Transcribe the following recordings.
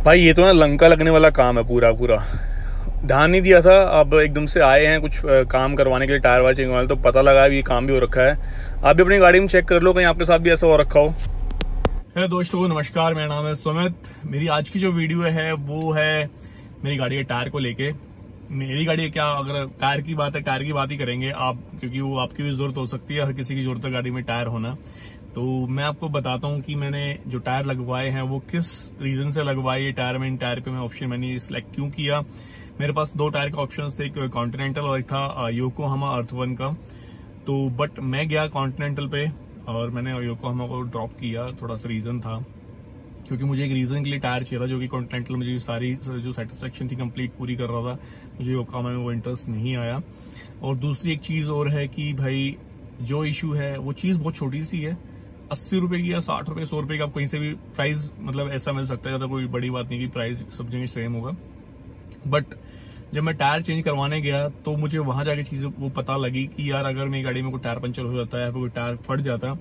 भाई ये तो ना लंका लगने वाला काम है पूरा पूरा। ध्यान नहीं दिया था, अब एकदम से आए हैं कुछ काम करवाने के लिए, टायर वायर चेंज करवाने, तो पता लगा ये काम भी हो रखा है। आप भी अपनी गाड़ी में चेक कर लो, कहीं आपके साथ भी ऐसा हो रखा हो। हेलो दोस्तों, नमस्कार, मेरा नाम है सुमित। मेरी आज की जो वीडियो है वो है मेरी गाड़ी के टायर को लेके। मेरी गाड़ी क्या, अगर टायर की बात है, टायर की बात ही करेंगे आप, क्योंकि वो आपकी भी जरूरत हो सकती है, हर किसी की जरूरत है गाड़ी में टायर होना। तो मैं आपको बताता हूँ कि मैंने जो टायर लगवाए हैं वो किस रीजन से लगवाए। ये टायर में, इन टायर पे मैं ऑप्शन मैंने सिलेक्ट क्यों किया। मेरे पास दो टायर का ऑप्शन थे, एक कॉन्टिनेंटल और एक था योकोहामा अर्थवन का। तो बट मैं गया कॉन्टिनेंटल पे और मैंने योकोहामा को ड्रॉप किया। थोड़ा सा रीजन था, क्योंकि मुझे एक रीजन के लिए टायर चाहिए था, जो कि कॉन्टिनेंटल मुझे सारी जो सेटिस्फेक्शन थी कंप्लीट पूरी कर रहा था, मुझे योकोहामा में वो इंटरेस्ट नहीं आया। और दूसरी एक चीज और है कि भाई जो इशू है वो चीज बहुत छोटी सी है, 80 रुपए की या 60 रुपए 100 रुपए की आप कहीं से भी प्राइस मतलब ऐसा मिल सकता है, ज्यादा कोई बड़ी बात नहीं कि प्राइस सब जगह सेम होगा। बट जब मैं टायर चेंज करवाने गया तो मुझे वहां जाके चीज वो पता लगी कि यार अगर मेरी गाड़ी में कोई टायर पंचर हो जाता है, कोई टायर फट जाता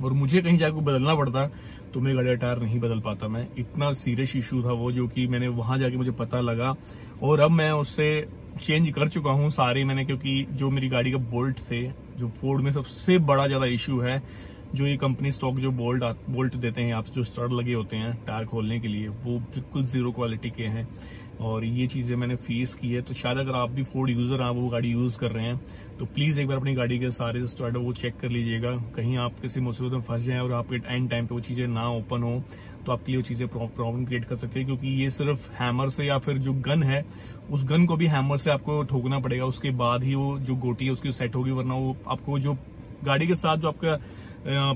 और मुझे कहीं जाकर बदलना पड़ता तो मेरी गाड़ी का टायर नहीं बदल पाता मैं। इतना सीरियस इशू था वो, जो कि मैंने वहां जाके मुझे पता लगा। और अब मैं उससे चेंज कर चुका हूँ सारी मैंने, क्योंकि जो मेरी गाड़ी का बोल्ट थे, जो फोर्ड में सबसे बड़ा ज्यादा इशू है, जो ये कंपनी स्टॉक जो बोल्ट देते हैं आप, जो स्टड लगे होते हैं टायर खोलने के लिए, वो बिल्कुल जीरो क्वालिटी के हैं। और ये चीजें मैंने फेस की है। तो शायद अगर आप भी फोर्ड यूजर आप वो गाड़ी यूज कर रहे हैं तो प्लीज एक बार अपनी गाड़ी के सारे स्टड वो चेक कर लीजिएगा। कहीं आप किसी मुसीबत में फंस जाए और आपके एंड टाइम पे वो चीजें ना ओपन हो तो आपके लिए वो चीजें प्रॉब्लम क्रिएट कर सकती है। क्योंकि ये सिर्फ हैमर से, या फिर जो गन है उस गन को भी हैमर से आपको ठोकना पड़ेगा, उसके बाद ही वो जो गोटी है उसकी सेट होगी, वरना वो आपको जो गाड़ी के साथ जो आपका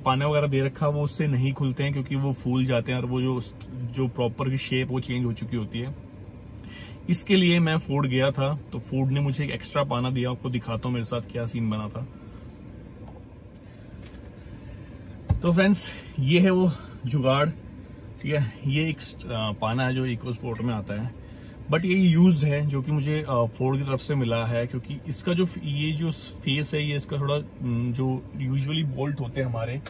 पाने वगैरह दे रखा वो उससे नहीं खुलते हैं, क्योंकि वो फूल जाते हैं और वो जो प्रॉपर की शेप वो चेंज हो चुकी होती है। इसके लिए मैं फोर्ड गया था, तो फोर्ड ने मुझे एक एक्स्ट्रा पाना दिया। आपको दिखाता हूं मेरे साथ क्या सीन बना था। तो फ्रेंड्स, ये है वो जुगाड़, ठीक है। ये एक पाना है जो इको स्पोर्ट में आता है, बट ये यूज है जो कि मुझे फोर्ड की तरफ से मिला है। क्योंकि इसका ये जो फेस है, ये इसका थोड़ा जो यूजुअली बोल्ट होते हैं हमारे,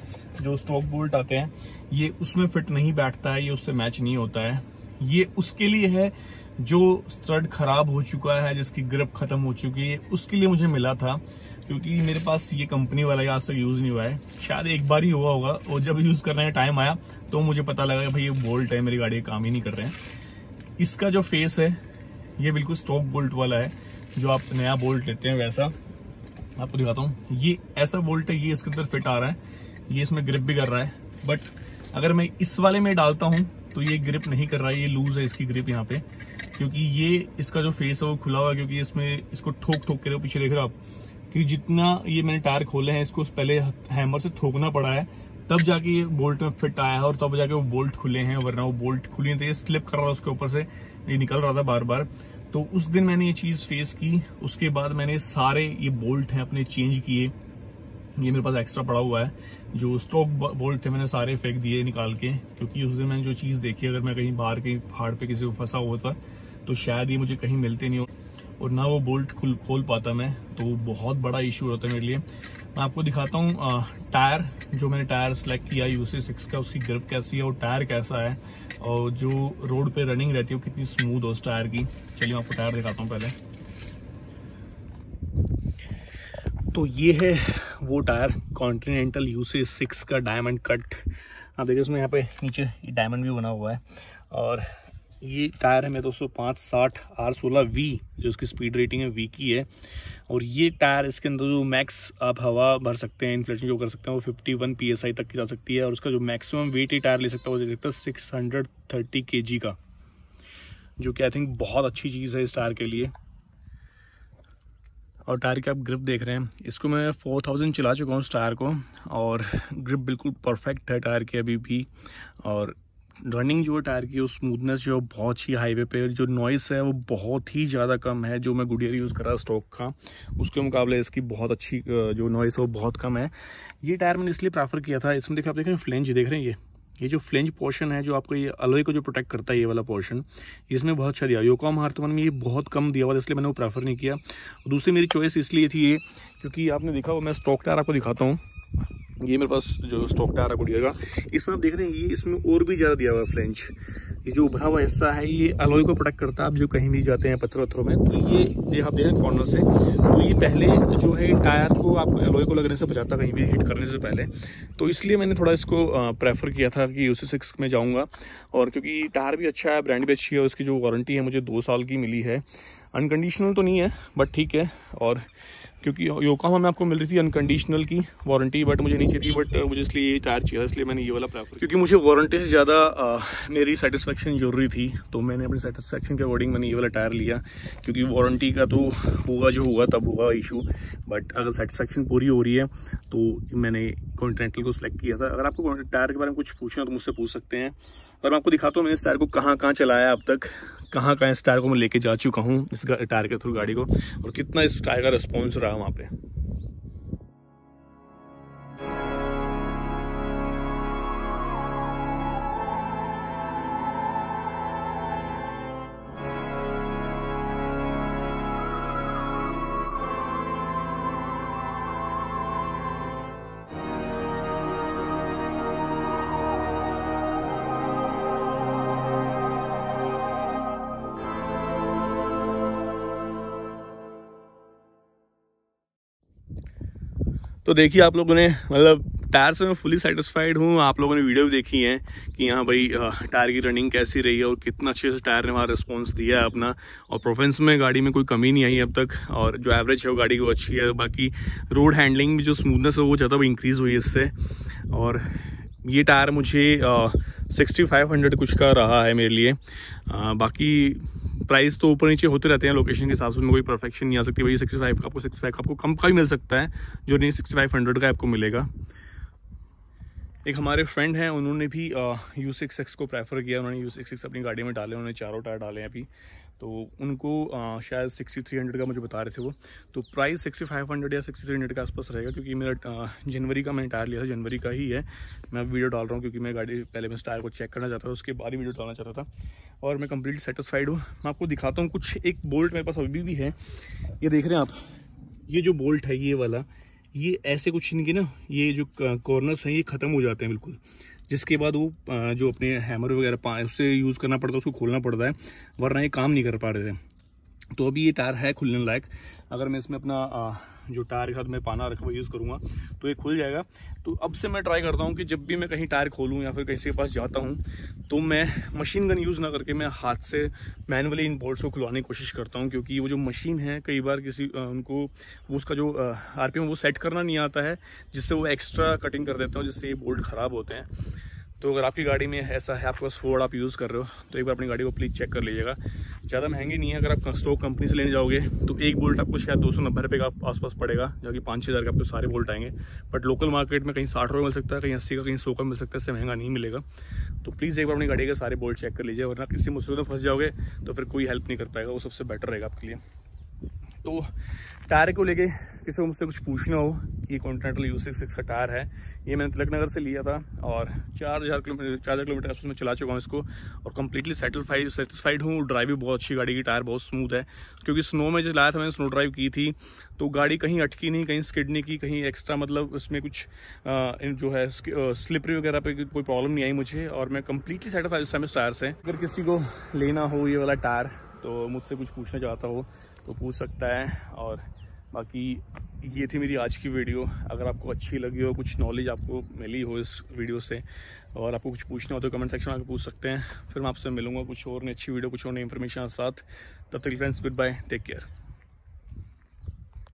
जो स्टॉक बोल्ट आते हैं, ये उसमें फिट नहीं बैठता है, ये उससे मैच नहीं होता है। ये उसके लिए है जो स्टड खराब हो चुका है, जिसकी ग्रिप खत्म हो चुकी है, उसके लिए मुझे मिला था। क्योंकि मेरे पास ये कंपनी वाला आज तक यूज नहीं हुआ है, शायद एक बार ही हुआ होगा। और जब यूज करने का टाइम आया तो मुझे पता लगा कि भाई ये बोल्ट है, मेरी गाड़ी काम ही नहीं कर रहे हैं। इसका जो फेस है ये बिल्कुल स्टॉक बोल्ट वाला है, जो आप नया बोल्ट लेते हैं वैसा। आपको दिखाता हूँ, ये ऐसा बोल्ट है, ये इसके अंदर फिट आ रहा है, ये इसमें ग्रिप भी कर रहा है। बट अगर मैं इस वाले में डालता हूँ तो ये ग्रिप नहीं कर रहा है, ये लूज है इसकी ग्रिप यहाँ पे, क्योंकि ये इसका जो फेस है वो खुला हुआ है। क्योंकि इसमें इसको ठोक ठोक के पीछे देख रहे हो आप, कि जितना ये मैंने टायर खोले हैं इसको पहले हैमर से ठोकना पड़ा है, तब जाके ये बोल्ट में फिट आया है और तब जाके वो बोल्ट खुले हैं, वरना वो बोल्ट खुली तो ये स्लिप कर रहा था उसके ऊपर से, ये निकल रहा था बार बार। तो उस दिन मैंने ये चीज फेस की। उसके बाद मैंने सारे ये बोल्ट हैं अपने चेंज किए। ये मेरे पास एक्स्ट्रा पड़ा हुआ है, जो स्टॉक बोल्ट थे मैंने सारे फेंक दिए निकाल के। क्योंकि उस दिन मैंने जो चीज देखी, अगर मैं कहीं बाहर कहीं पहाड़ पे किसी को फंसा हुआ था तो शायद ये मुझे कहीं मिलते नहीं हो और ना वो बोल्ट खोल पाता मैं, तो बहुत बड़ा इशू होता है मेरे लिए। मैं आपको दिखाता हूँ टायर, जो मैंने टायर सेलेक्ट किया UC6 का, उसकी ग्रिप कैसी है और टायर कैसा है, और जो रोड पे रनिंग रहती है वो कितनी स्मूथ हो उस टायर की। चलिए मैं आपको टायर दिखाता हूँ पहले। तो ये है वो टायर, कॉन्टिनेंटल UC6 का डायमंड कट। आप देखिए उसमें यहाँ पे नीचे डायमंड भी बना हुआ है। और ये टायर है मेरे दोस्तों 560 R16V, जो उसकी स्पीड रेटिंग है V की है। और ये टायर, इसके अंदर जो मैक्स आप हवा भर सकते हैं, इन्फ्लेशन जो कर सकते हैं, वो 51 PSI तक की जा सकती है। और उसका जो मैक्सिमम वेट ये टायर ले सकता है वो दे सकता है 630 kg का, जो कि आई थिंक बहुत अच्छी चीज़ है इस टायर के लिए। और टायर की आप ग्रिप देख रहे हैं, इसको मैं 4000 चला चुका हूँ इस टायर को, और ग्रिप बिल्कुल परफेक्ट है टायर की अभी भी। और रनिंग जो है टायर की, वो स्मूथनेस जो है बहुत ही, हाईवे पे जो नॉइस है वो बहुत ही ज़्यादा कम है। जो मैं गुडियर यूज़ कर रहा स्टॉक का, उसके मुकाबले इसकी बहुत अच्छी जो नॉइस है वो बहुत कम है। ये टायर मैंने इसलिए प्रेफर किया था, इसमें देखिए आप देखें फ्लेंज देख रहे हैं, ये जो फ्लेंज पोर्शन है, जो आपको ये अलॉय को जो प्रोटेक्ट करता है, ये वाला पोर्शन, इसमें बहुत अच्छा दिया। योकोहामा अर्थवन में ये बहुत कम दिया हुआ था, इसलिए मैंने वो प्रेफर नहीं किया। दूसरी मेरी चॉइस इसलिए थी ये, क्योंकि आपने देखा वो, मैं स्टॉक टायर आपको दिखाता हूँ। ये मेरे पास जो स्टॉक टायर है गुडियर का, इसमें आप देख रहे हैं ये इसमें और भी ज़्यादा दिया हुआ है फ्लेंच, ये जो उभरा हुआ हिस्सा है ये अलॉय को प्रोटेक्ट करता है। आप जो कहीं भी जाते हैं पत्थर वत्थरों में, तो ये आप देखें कॉर्नर से, तो ये पहले जो है टायर को आपको अलॉय को लगने से बचाता कहीं भी हिट करने से पहले। तो इसलिए मैंने थोड़ा इसको प्रेफर किया था कि UC6 में जाऊँगा, और क्योंकि टायर भी अच्छा है, ब्रांड भी अच्छी है, उसकी जो वारंटी है मुझे 2 साल की मिली है। अनकंडीशनल तो नहीं है बट ठीक है, और क्योंकि योकोहामा में आपको मिल रही थी अनकंडीशनल की वारंटी, बट मुझे नहीं चाहिए, बट मुझे इसलिए ये टायर चाहिए, इसलिए मैंने ये वाला प्रेफर, क्योंकि मुझे वारंटी से ज़्यादा मेरी सेटिस्फेक्शन जरूरी थी। तो मैंने अपनी सेटिस्फेक्शन के अकॉर्डिंग मैंने ये वाला टायर लिया, क्योंकि वारंटी का तो होगा जो होगा तब होगा इशू, बट अगर सेटिस्फेक्शन पूरी हो रही है तो मैंने कॉन्टिनेंटल को सिलेक्ट किया था। अगर आपको टायर के बारे में कुछ पूछना तो मुझसे पूछ सकते हैं, और मैं आपको दिखाता हूँ मैंने इस टायर को कहाँ कहाँ चलाया अब तक, कहाँ कहाँ इस टायर को मैं लेके जा चुका हूँ इस टायर के थ्रू गाड़ी को, और कितना इस टायर का रिस्पॉन्स रहा वहाँ पे। तो देखिए आप लोगों ने, मतलब टायर से मैं फुली सेटिस्फाइड हूँ। आप लोगों ने वीडियो भी देखी है कि यहाँ भाई टायर की रनिंग कैसी रही है और कितना अच्छे से टायर ने वहाँ रिस्पॉन्स दिया है अपना, और परफॉर्मेंस में गाड़ी में कोई कमी नहीं आई अब तक, और जो एवरेज है वो गाड़ी को अच्छी है। बाकी रोड हैंडलिंग में जो स्मूथनेस है वो ज़्यादा इंक्रीज़ हुई है इससे, और ये टायर मुझे 6500 कुछ का रहा है मेरे लिए। बाकी प्राइस तो ऊपर नीचे होते रहते हैं लोकेशन के हिसाब से, कोई परफेक्शन नहीं आ सकती भाई। 65 का आपको 65 आपको कम का भी मिल सकता है, जो नहीं 6500 का आपको मिलेगा। एक हमारे फ्रेंड हैं, उन्होंने भी U6X को प्रेफर किया, उन्होंने U6X अपनी गाड़ी में डाले, उन्होंने चारों टायर डाले हैं अभी, तो उनको शायद 6300 का मुझे बता रहे थे वो। तो प्राइस 6500 या 6300 के आसपास रहेगा, क्योंकि मेरा जनवरी का मैंने टायर लिया था, जनवरी का ही है। मैं वीडियो डाल रहा हूँ क्योंकि मैं गाड़ी पहले मैं इस टायर को चेक करना चाहता था, उसके बाद ही वीडियो डालना चाहता था, और मैं कंप्लीटली सेटिस्फाइड हूँ। मैं आपको दिखाता हूँ कुछ, एक बोल्ट मेरे पास अभी भी है, ये देख रहे हैं आप, ये जो बोल्ट है ये वाला, ये ऐसे कुछ इनके ना ये जो कॉर्नर्स हैं ये ख़त्म हो जाते हैं बिल्कुल, जिसके बाद वो जो अपने हैमर वगैरह उससे यूज़ करना पड़ता है, उसको खोलना पड़ता है, वरना ये काम नहीं कर पा रहे थे। तो अभी ये टायर है खुलने लायक। अगर मैं इसमें अपना जो टायर के साथ मैं पाना रखा हुआ यूज़ करूँगा तो ये खुल जाएगा। तो अब से मैं ट्राई करता हूँ कि जब भी मैं कहीं टायर खोलूँ या फिर किसी के पास जाता हूँ तो मैं मशीन गन यूज़ ना करके मैं हाथ से मैनुअली इन बोल्ट्स को खुलवाने की कोशिश करता हूँ, क्योंकि वो जो मशीन है कई बार किसी उनको वो उसका जो RPM वो सेट करना नहीं आता है, जिससे वो एक्स्ट्रा कटिंग कर देते हैं, जिससे ये बोल्ट ख़राब होते हैं। तो अगर आपकी गाड़ी में ऐसा है, आपके पास फोर्ड आप यूज़ कर रहे हो, तो एक बार अपनी गाड़ी को प्लीज़ चेक कर लीजिएगा। ज़्यादा महंगी नहीं है, अगर आप स्टॉक कंपनी से लेने जाओगे तो एक बोल्ट आपको शायद 290 रुपये का आसपास पड़ेगा, जो कि 5-6 हज़ार के आपको सारे बोल्ट आएंगे। बट लोकल मार्केट में कहीं 60 रुपये मिल सकता है, कहीं 80 का, कहीं 100 का मिल सकता है, इससे महंगा नहीं मिलेगा। तो प्लीज़ एक बार अपनी गाड़ी के सारे बोल्ट चेक कर लीजिए, वरना किसी मुसीबत में फंस जाओगे तो फिर कोई हेल्प नहीं कर पाएगा, वो सबसे बेटर रहेगा आपके लिए। तो टायर को लेके किसी को मुझसे कुछ पूछना हो, ये कॉन्टिनेंटल U6X का टायर है, ये मैंने तिलक नगर से लिया था, और 4000 किलोमीटर आसपास में चला चुका हूँ इसको, और कम्प्लीटली सेटिस्फाइड हूँ। ड्राइव भी बहुत अच्छी गाड़ी की, टायर बहुत स्मूथ है, क्योंकि स्नो में जो लाया था मैंने, स्नो ड्राइव की थी, तो गाड़ी कहीं अटकी नहीं, कहीं स्किड नहीं की, कहीं एक्स्ट्रा मतलब उसमें कुछ जो है स्लिपरी वगैरह पे कोई प्रॉब्लम नहीं आई मुझे, और मैं कम्प्लीटली सेटिस्फाइड उस समय टायर से। अगर किसी को लेना हो ये वाला टायर, तो मुझसे कुछ पूछना चाहता हो तो पूछ सकता है। और बाकी ये थी मेरी आज की वीडियो। अगर आपको अच्छी लगी हो, कुछ नॉलेज आपको मिली हो इस वीडियो से, और आपको कुछ पूछना हो तो कमेंट सेक्शन में आकर पूछ सकते हैं। फिर मैं आपसे मिलूंगा कुछ और नई अच्छी वीडियो, कुछ और नई इन्फॉर्मेशन के साथ। तब तक friends, goodbye, take care.